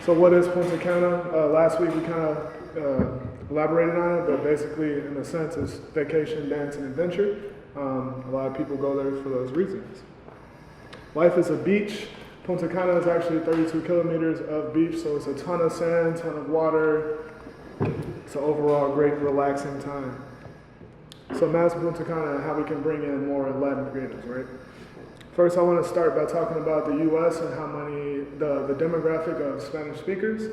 So what is Punta Cana? Last week we kind of elaborated on it, but basically in a sense it's vacation, dance, and adventure. A lot of people go there for those reasons. Life is a beach. Punta Cana is actually 32 kilometers of beach, so it's a ton of sand, ton of water. It's an overall great relaxing time. So Mass Punta Cana, how we can bring in more Latin creatives, right? First, I want to start by talking about the U.S. and how many, the demographic of Spanish speakers,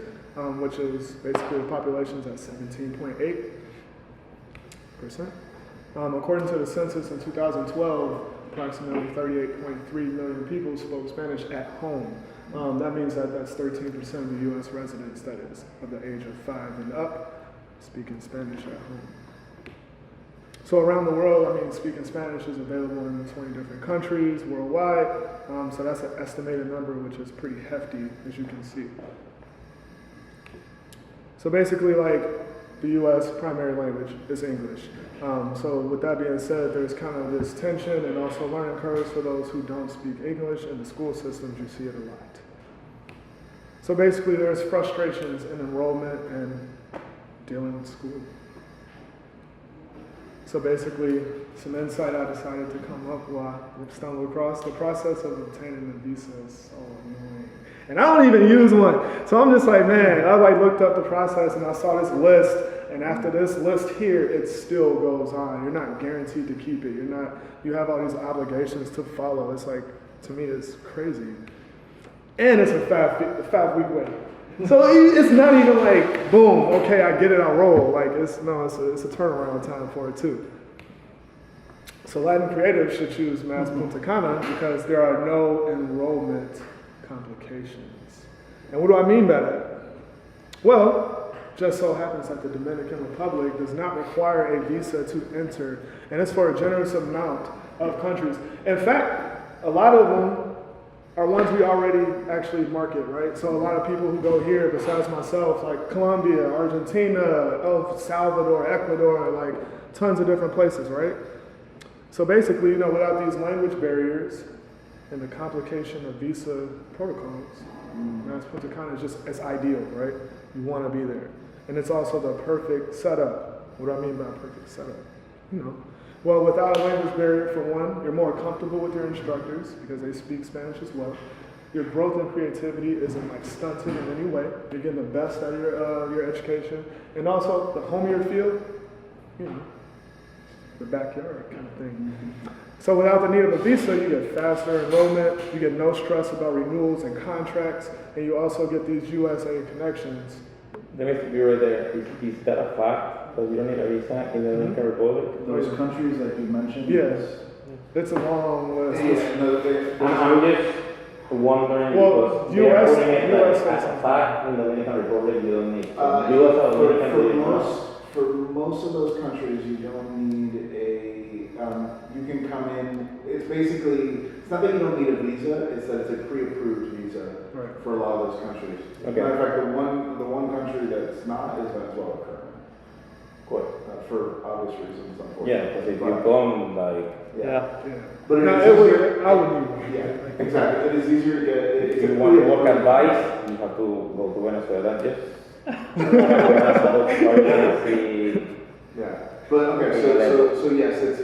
which is basically the population's at 17.8%. According to the census in 2012, approximately 38.3 million people spoke Spanish at home. That means that that's 13% of the U.S. residents, that is, of the age of 5 and up, speaking Spanish at home. So around the world, I mean, speaking Spanish is available in 20 different countries worldwide. So that's an estimated number, which is pretty hefty, as you can see. So basically, like, the U.S. primary language is English. So with that being said, there's kind of this tension and also learning curves for those who don't speak English. In the school systems, you see it a lot. So basically, there's frustrations in enrollment and dealing with school. So basically, some insight I decided to come up with, I stumbled across. The process of obtaining a visa is so annoying. And I don't even use one. So I'm just like, man, I like looked up the process and I saw this list. And after this list here, it still goes on. You're not guaranteed to keep it. You have all these obligations to follow. It's like, to me, it's crazy. And it's a 5-week wait. So it's not even like, boom, okay, I get it, I'll roll. Like, it's a turnaround time for it too. So Latin creatives should choose Mass Punta Cana because there are no enrollment complications. And what do I mean by that? Well, just so happens that the Dominican Republic does not require a visa to enter, and it's for a generous amount of countries. In fact, a lot of them are ones we already actually market, right? So a lot of people who go here, besides myself, like Colombia, Argentina, El Salvador, Ecuador, like tons of different places, right? So basically, without these language barriers and the complication of visa protocols, Mass Punta Cana is just, it's ideal, right? You want to be there. And it's also the perfect setup. What do I mean by perfect setup? Well, without a language barrier, for one, you're more comfortable with your instructors because they speak Spanish as well. Your growth and creativity isn't like stunted in any way. You're getting the best out of your education. And also, the homier feel, the backyard kind of thing. So without the need of a visa, you get faster enrollment, you get no stress about renewals and contracts, and you also get these USA connections. Let me be right there. Is that a fact? Because you don't need a visa in the Dominican Republic? Those countries that you mentioned? Yes. It's a long list. I'm just wondering because US as a fact in the Dominican Republic you don't need. For most of those countries you don't need you can come in, it's basically, it's not that you don't need a visa, it's that it's a pre-approved visa for a lot of those countries. Okay. Matter of fact, the one country that's not is Venezuela currently. Good. For obvious reasons, unfortunately. Yeah, because if you come, like... Yeah. But I would need one. Yeah, exactly. It is easier to get... If you want to work advice, you have to go to Venezuela, yes. Yeah. But okay, so yes, it's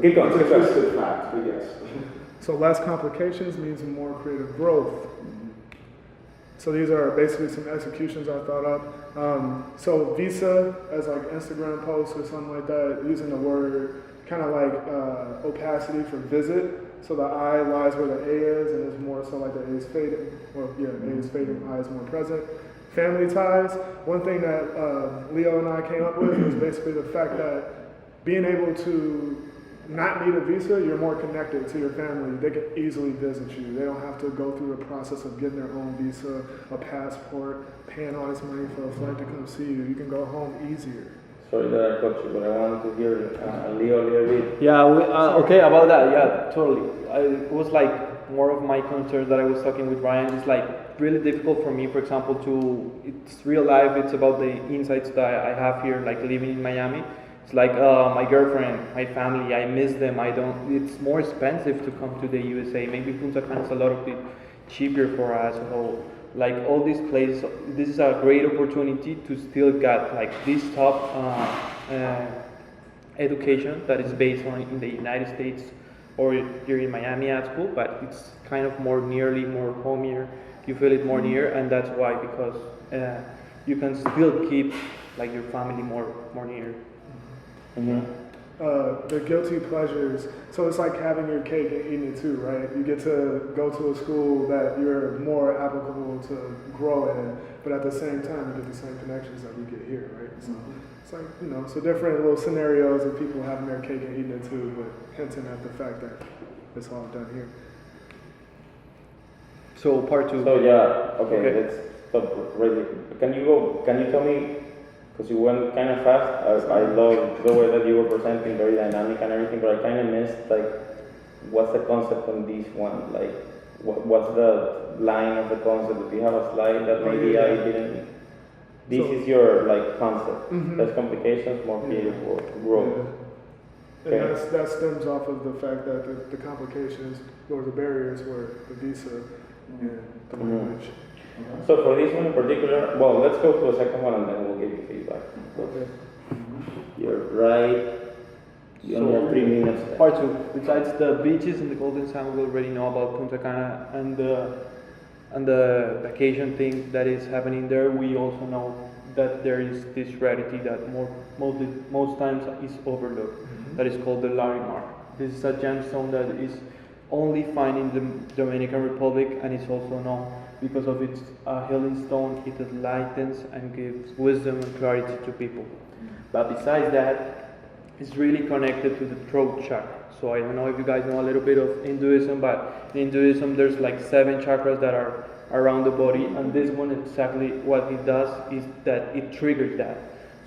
keep going. It's a twisted fact, but yes. So less complications means more creative growth. So these are basically some executions I thought up. So visa as like Instagram posts or something like that, using the word kind of like opacity for visit. So the I lies where the A is, and it's more so like the A is fading. Well, yeah, A is fading, I is more present. Family ties. One thing that Leo and I came up with was basically the fact that being able to not need a visa, you're more connected to your family. They can easily visit you. They don't have to go through the process of getting their own visa, a passport, paying all this money for a flight to come see you. You can go home easier. Sorry that I cut you, but I wanted to hear Leo a little bit. Yeah, okay, about that, yeah, totally. It was like more of my concern that I was talking with Ryan. It's like really difficult for me, for example, it's real life, it's about the insights that I have here, like living in Miami. It's like my girlfriend, my family, I miss them. It's more expensive to come to the USA. Maybe Punta Cana is a lot of it cheaper for us. So like all these places, this is a great opportunity to still get like this top education that is based on in the United States or you're in Miami at school, but it's kind of more nearly, more homier. You feel it more near, and that's why, because you can still keep like your family more near. The guilty pleasures. So it's like having your cake and eating it too, right? You get to go to a school that you're more applicable to grow in, but at the same time, you get the same connections that we get here, right? So it's like, you know, so different little scenarios of people having their cake and eating it too, but hinting at the fact that it's all done here. So part two. So yeah, okay, let's stop right here. Can you tell me, because you went kind of fast, I love the way that you were presenting, very dynamic and everything, but I kind of missed, like, what's the concept on this one? Like, what's the line of the concept? If you have a slide that maybe I didn't, this is your, like, concept. Less complications, more creative growth. And that stems off of the fact that the complications or the barriers were the visa and the language. So for this one in particular, well, let's go to the second one and then we'll give you feedback. Okay. You're right. You only have 3 minutes left. Part two. Besides the beaches and the golden sand, we already know about Punta Cana and the vacation thing that is happening there. We also know that there is this rarity that most times is overlooked. That is called the Larimar. This is a gemstone that is only found in the Dominican Republic, and it's also known because of its healing stone. It enlightens and gives wisdom and clarity to people. But besides that, it's really connected to the throat chakra. So I don't know if you guys know a little bit of Hinduism, but in Hinduism there's like 7 chakras that are around the body, and this one exactly what it does is that it triggers that.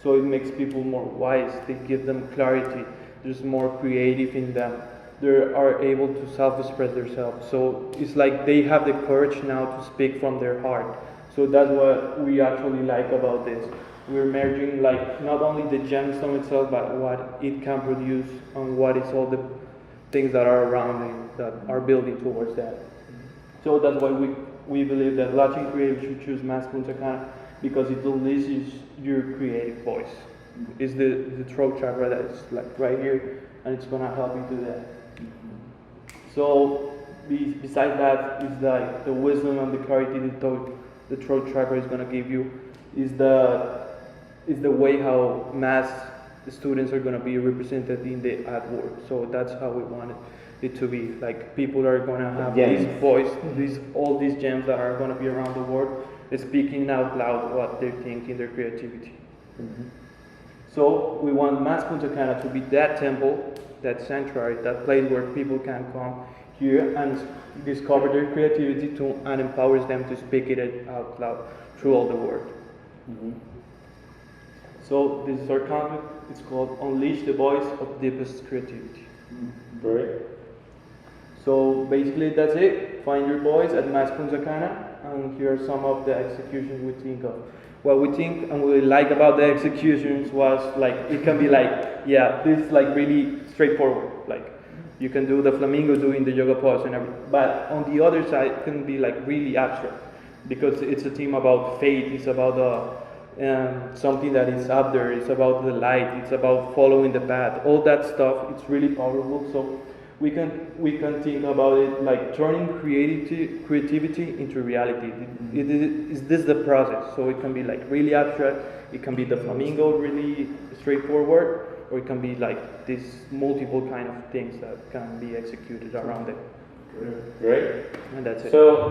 So it makes people more wise, they give them clarity, there's more creative in them. They are able to self-express themselves. So it's like they have the courage now to speak from their heart. So that's what we actually like about this. We're merging like not only the gemstone itself, but what it can produce and what is all the things that are around it that are building towards that. So that's why we believe that Latin creatives should choose Mass Punta Cana, because it unleashes your creative voice. It's the throat chakra that is like right here, and it's gonna help you do that. So besides that, is like the wisdom and the clarity the throat chakra is gonna give you, is the way how mass students are gonna be represented in the artwork. So that's how we want it to be. Like people are gonna have this voice, all these gems that are gonna be around the world, speaking out loud what they think in their creativity. So we want Mass Punta Cana to be that temple, that sanctuary, that place where people can come here and discover their creativity and empowers them to speak it out loud through all the world. So this is our concept. It's called Unleash the Voice of Deepest Creativity. Great. So basically that's it. Find your voice at Mass Punta Cana, and here are some of the executions we think of. What we think and we like about the executions was like, it can be like, yeah, this is like really straightforward. Like you can do the flamingo doing the yoga pose and everything. But on the other side, it can be like really abstract, because it's a theme about faith, it's about something that is up there, it's about the light, it's about following the path. All that stuff, it's really powerful. So we can think about it like turning creativity into reality. Is this the process? So it can be like really abstract, it can be the flamingo really straightforward, or it can be like these multiple kind of things that can be executed around it. Great. And that's it. So